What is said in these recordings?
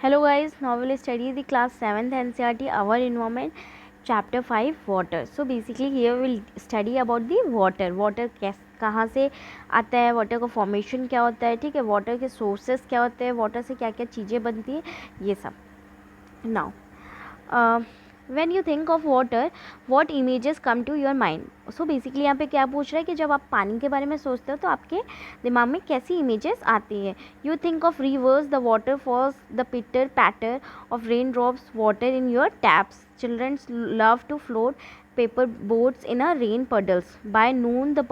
Hello guys, now we'll study the class 7th NCERT Our Environment chapter 5 water. So basically here we'll study about the water. Water कहाँ से आता है, water का formation क्या होता है, ठीक है, वाटर के सोर्सेस क्या होते हैं, वाटर से क्या क्या चीज़ें बनती है, ये सब. Now when you think of water, what images come to your mind? So basically यहाँ पे क्या पूछ रहा है कि जब आप पानी के बारे में सोचते हो तो आपके दिमाग में कैसी इमेजेस आती है. You think of rivers, the waterfalls, the pitter patter of raindrops, water in your taps. Children love to float paper boats in a rain puddles. By noon the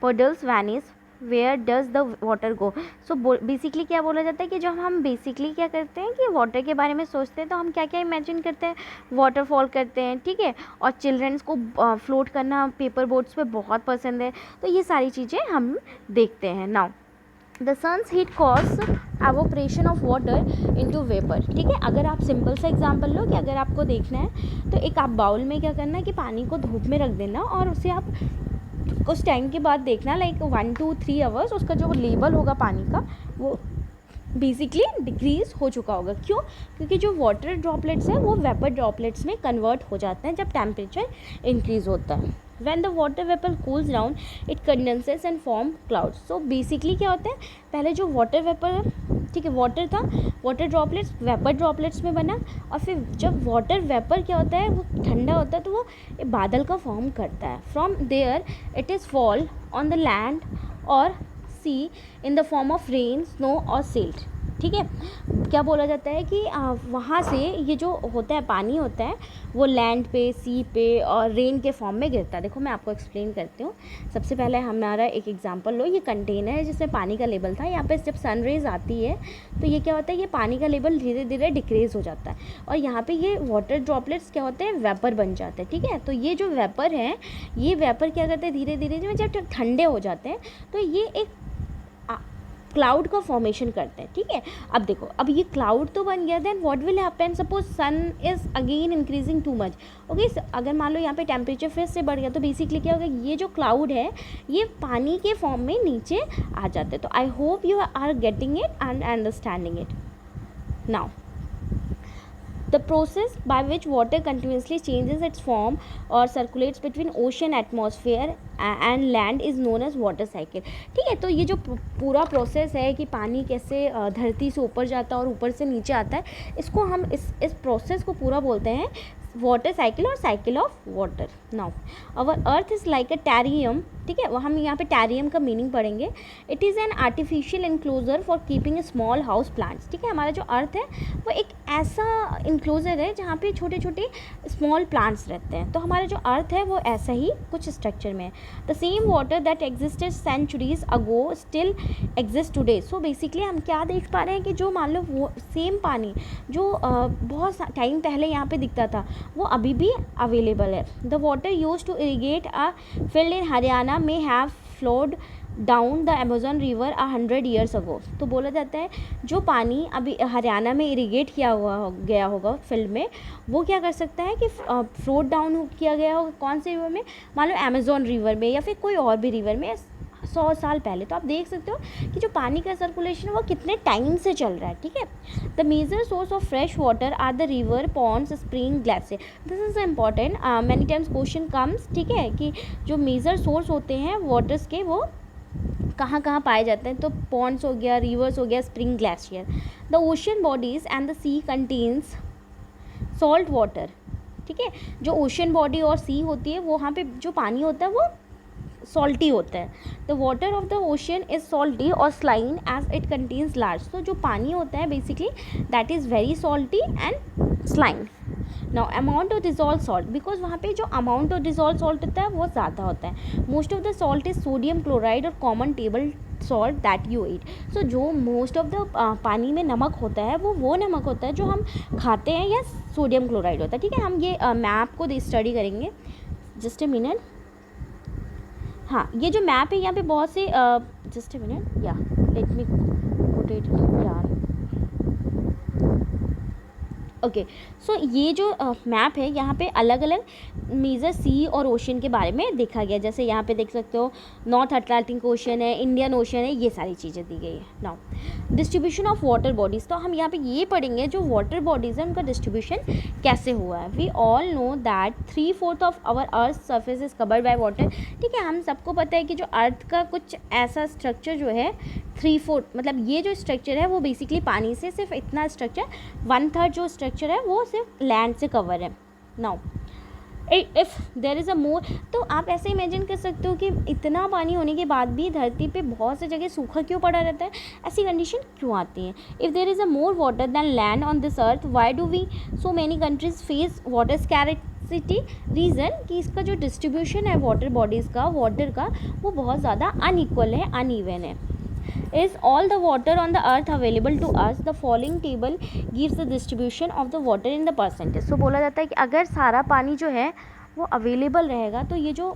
puddles vanish. Where does the water go. So basically क्या बोला जाता है कि जब हम basically क्या करते हैं कि वाटर के बारे में सोचते हैं तो हम क्या क्या इमेजिन करते हैं, वाटरफॉल करते हैं, ठीक है, और चिल्ड्रंस को फ्लोट करना पेपर बोट्स पे बहुत पसंद है, तो ये सारी चीज़ें हम देखते हैं. Now the sun's heat cause evaporation of water into vapour. ठीक है, अगर आप सिंपल सा एग्जांपल लो कि अगर आपको देखना है तो एक आप बाउल में क्या करना है कि पानी को धूप में रख देना और उसे आप कुछ टाइम के बाद देखना, लाइक 1 to 3 आवर्स उसका जो लेवल होगा पानी का वो बेसिकली डिक्रीज़ हो चुका होगा. क्यों? क्योंकि जो वाटर ड्रॉपलेट्स हैं वो वेपर ड्रॉपलेट्स में कन्वर्ट हो जाते हैं जब टेम्परेचर इंक्रीज़ होता है. When the water vapor cools down, it condenses and form clouds. So basically क्या होता है, पहले जो वाटर वेपर, ठीक है, वाटर था, वाटर ड्रॉपलेट्स वेपर ड्रॉपलेट्स में बना, और फिर जब वाटर वेपर क्या होता है वो ठंडा होता है तो वो बादल का फॉर्म करता है. From there it is fall on the land और sea in the form of rain, snow और सिल्ट. ठीक है, क्या बोला जाता है कि वहाँ से ये जो होता है पानी होता है वो लैंड पे, सी पे और रेन के फॉर्म में गिरता है. देखो मैं आपको एक्सप्लेन करती हूँ. सबसे पहले हमारा एक एग्जांपल लो, ये कंटेनर है जिसमें पानी का लेवल था. यहाँ पे जब सन रेज आती है तो ये क्या होता है, ये पानी का लेवल धीरे धीरे डिक्रीज़ हो जाता है और यहाँ पर ये वाटर ड्रॉपलेट्स क्या होते हैं, वेपर बन जाते हैं. ठीक है, तो ये जो वेपर है, ये वेपर क्या करते हैं, धीरे धीरे जब ठंडे हो जाते हैं तो ये एक क्लाउड का फॉर्मेशन करते हैं. ठीक है, अब देखो, अब ये क्लाउड तो बन गया, then what will happen, suppose sun is again increasing too much. Okay, अगर मान लो यहाँ पे टेम्परेचर फिर से बढ़ गया तो बेसिकली क्या होगा, ये जो क्लाउड है ये पानी के फॉर्म में नीचे आ जाते हैं. तो I hope you are getting it and understanding it. Now the process by which water continuously changes its form or circulates between ocean atmosphere and land is known as water cycle. ठीक है, तो ये जो पूरा process है कि पानी कैसे धरती से ऊपर जाता है और ऊपर से नीचे आता है, इसको हम इस प्रोसेस को पूरा बोलते हैं वाटर साइकिल और cycle of water. Now our earth is like a terrarium. ठीक है, वो हम यहाँ पे टेरियम का मीनिंग पढ़ेंगे. It is an artificial enclosure for keeping small house plants. ठीक है, हमारा जो अर्थ है वो एक ऐसा इनक्लोजर है जहाँ पे छोटे छोटे स्मॉल प्लांट्स रहते हैं. तो हमारा जो अर्थ है वो ऐसा ही कुछ स्ट्रक्चर में है. The same water that existed centuries ago still exist today. So basically हम क्या देख पा रहे हैं कि जो मान लो वो सेम पानी जो बहुत टाइम पहले यहाँ पे दिखता था वो अभी भी अवेलेबल है. The water used to irrigate a field in Haryana में have flowed down the Amazon river 100 years ago. तो बोला जाता है जो पानी अभी हरियाणा में इरिगेट किया हुआ गया होगा फील्ड में, वो क्या कर सकता है कि फ्लोट डाउन किया गया होगा कौन से रिवर में, मान लो अमेजोन रिवर में या फिर कोई और भी रिवर में 100 साल पहले. तो आप देख सकते हो कि जो पानी का सर्कुलेशन है वो कितने टाइम से चल रहा है. ठीक है, the major source of fresh water are the river, ponds, spring, glacier. This is important, many times question comes. ठीक है, कि जो मेजर सोर्स होते हैं वाटर्स के वो कहाँ कहाँ पाए जाते हैं, तो पॉन्ड्स हो गया, रिवर्स हो गया, spring, glacier. The ocean bodies and the sea contains salt water. ठीक है, जो ओशन बॉडी और सी होती है वो वहाँ पे जो पानी होता है वो सॉल्टी होता है. The water of the ocean is salty और saline as it contains large. तो जो पानी होता है basically that is very salty and saline. Now amount of dissolve salt, because वहाँ पे जो अमाउंट ऑफ डिजॉल्व सॉल्ट होता है वो ज़्यादा होता है. Most of the salt is sodium chloride और common table salt that you eat. So जो मोस्ट ऑफ द पानी में नमक होता है वो नमक होता है जो हम खाते हैं या सोडियम क्लोराइड होता है. ठीक है, हम ये मैप को स्टडी करेंगे. Just a minute. हाँ, ये जो मैप है यहाँ पे बहुत से जस्ट ए मिनट, या लेट मी पुट इट, यार ओके, सो ये जो मैप है यहाँ पे अलग अलग मेजर सी और ओशन के बारे में देखा गया, जैसे यहाँ पे देख सकते हो नॉर्थ अटलांटिक ओशन है, इंडियन ओशन है, ये सारी चीज़ें दी गई है. Now distribution of water bodies, तो हम यहाँ पे ये पढ़ेंगे जो वाटर बॉडीज़ है उनका डिस्ट्रीब्यूशन कैसे हुआ है. We all know that 3/4 of our earth surface is covered by water. ठीक है, हम सबको पता है कि जो अर्थ का कुछ ऐसा स्ट्रक्चर जो है 3/4, मतलब ये जो स्ट्रक्चर है वो बेसिकली पानी से सिर्फ इतना स्ट्रक्चर, 1/3 जो स्ट्रक्चर है वो सिर्फ लैंड से कवर है. Now if there is a more, तो आप ऐसे इमेजिन कर सकते हो कि इतना पानी होने के बाद भी धरती पे बहुत सी जगह सूखा क्यों पड़ा रहता है, ऐसी कंडीशन क्यों आती है. If there is a more water than land on this earth, why do we so many countries face water scarcity. Reason कि इसका जो डिस्ट्रीब्यूशन है वाटर बॉडीज़ का, वाटर का, वो बहुत ज़्यादा अनइक्वल है, अनइवन है. Is all the water on the earth available to us? The following table gives the distribution of the water in the percentage. So बोला जाता है कि अगर सारा पानी जो है वो अवेलेबल रहेगा तो ये जो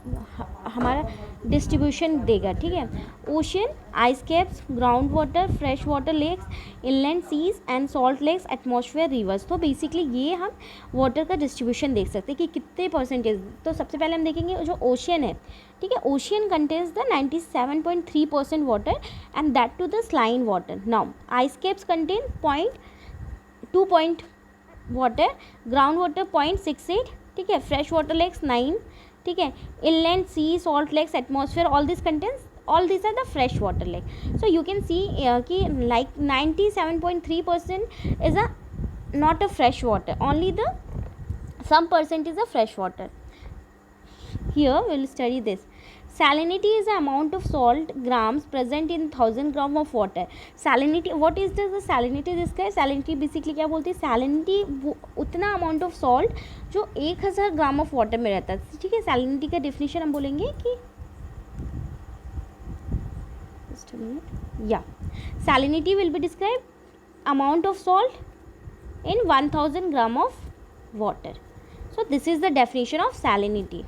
हमारा डिस्ट्रीब्यूशन देगा. ठीक है, ocean, ice caps, ground water, fresh water lakes, inland seas and salt lakes, atmosphere, rivers. तो बेसिकली ये हम वाटर का डिस्ट्रीब्यूशन देख सकते हैं कि कितने परसेंटेज. तो सबसे पहले हम देखेंगे जो ओशन है. ठीक है, ocean contains the 97.3% water and that too the saline water. Now ice caps contain 0.2 water, ground water 0.68. ठीक है, फ्रेश वाटर लेक्स 9. ठीक है, inland sea, salt lakes, atmosphere, all this contains, all these are the fresh water lake. So you can see कि like 97.3% is a not a fresh water, only the some percent is a fresh water. Here we will study this. Salinity is the amount of salt grams present in 1000 gram of water. Salinity, what is the salinity जिसका है? Salinity basically क्या बोलते हैं? Salinity वो उतना amount of salt जो 1000 gram of water में रहता है. ठीक है, salinity का definition हम बोलेंगे कि just a minute. Yeah, salinity will be described amount of salt in 1000 gram of water. So this is the definition of salinity.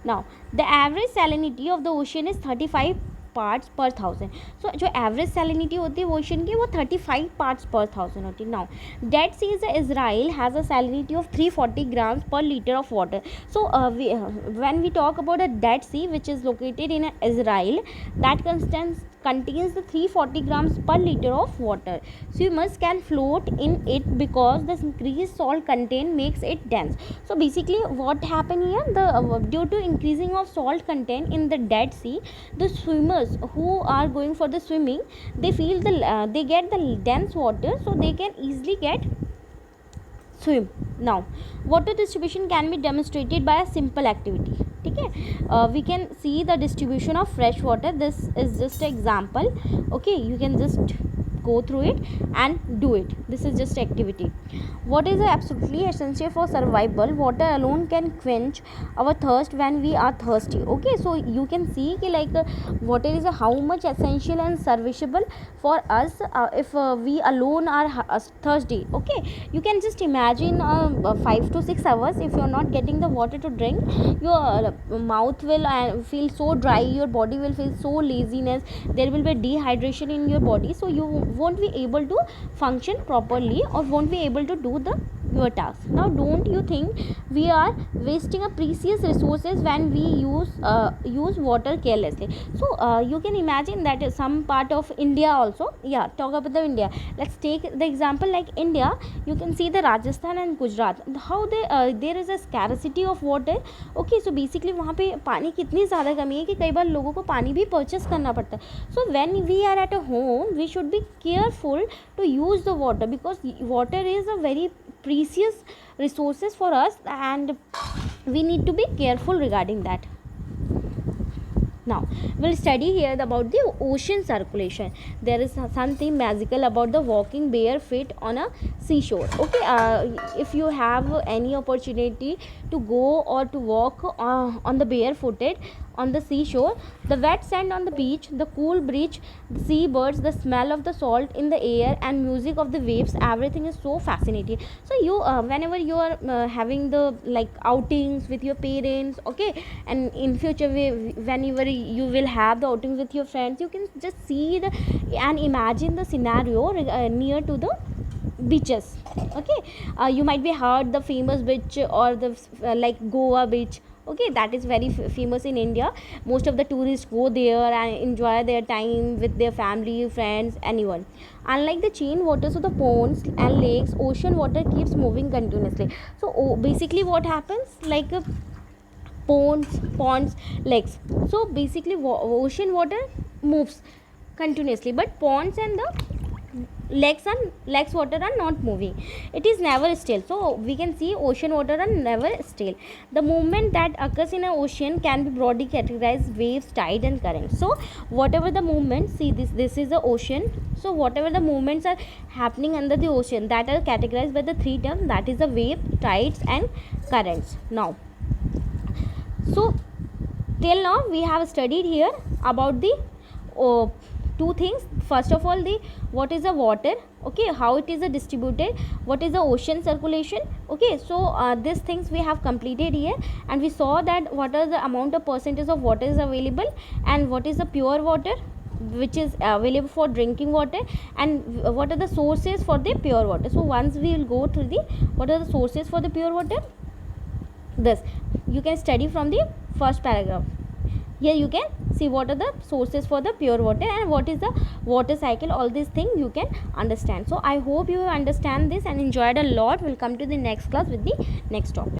Now the average salinity of the ocean is 35 parts per thousand. So जो average salinity होती है ocean की वो 35 parts per thousand होती है. Now Dead Sea is Israel has a salinity of 340 grams per liter of water. So when we talk about a Dead Sea which is located in Israel, that contains the 340 grams per liter of water. Swimmers can float in it because the increased salt content makes it dense. So basically what happened here, the due to increasing of salt content in the Dead Sea, the swimmers who are going for the swimming, they feel they get the dense water, so they can easily get swim. Now water distribution can be demonstrated by a simple activity. ठीक है, we can see the distribution of fresh water. This is just an example. Okay, you can just go through it and do it. This is just activity. What is absolutely essential for survival? Water alone can quench our thirst when we are thirsty. Okay, so you can see कि like water is how much essential and serviceable for us if we alone are thirsty. Okay, you can just imagine 5 to 6 hours if you are not getting the water to drink, your mouth will feel so dry, your body will feel so laziness, there will be dehydration in your body, so you won't be able to function properly or won't be able to do your task. Now don't you think we are wasting a precious resources when we use water carelessly? So you can imagine that some part of India also, yeah, talk about the India, let's take the example like India. You can see the Rajasthan and Gujarat, how there is a scarcity of water. Okay, so basically वहाँ पे पानी कितनी ज़्यादा कमी है कि कई बार लोगों को पानी भी परचेस करना पड़ता है. So when we are at a home, we should be careful to use the water because water is a very precious resources for us and we need to be careful regarding that. Now we'll study here about the ocean circulation. There is something magical about the walking barefoot on a seashore. Okay, if you have any opportunity to go or to walk on the barefooted on the seashore, the wet sand on the beach, the cool breeze, the seabirds, the smell of the salt in the air and music of the waves, everything is so fascinating. So you whenever you are having the like outings with your parents, okay, and in future whenever you will have the outings with your friends, you can just see and imagine the scenario near to the beaches. Okay, you might be heard the famous beach or the like Goa beach. Okay, that is very famous in India. Most of the tourists go there and enjoy their time with their family, friends, anyone. Unlike the chain water, so the ponds and lakes, ocean water keeps moving continuously. So basically what happens, like ponds, lakes, so basically ocean water moves continuously, but ponds and the lakes water are not moving. It is never still. So we can see ocean water are never still. The movement that occurs in an ocean can be broadly categorized waves, tide and current. So whatever the movement, see this is the ocean. So whatever the movements are happening under the ocean, that are categorized by the three terms, that is the wave, tides and currents. Now, so till now we have studied here about the uh, two things. First of all, the what is the water, okay, how it is distributed, what is the ocean circulation. Okay, so these things we have completed here, and we saw that what are the amount of percentage of water is available, and what is the pure water which is available for drinking water, and what are the sources for the pure water. So once we will go to the what are the sources for the pure water, this you can study from the first paragraph. Here you can see what are the sources for the pure water and what is the water cycle. All these things you can understand. So I hope you understand this and enjoyed a lot. We'll come to the next class with the next topic.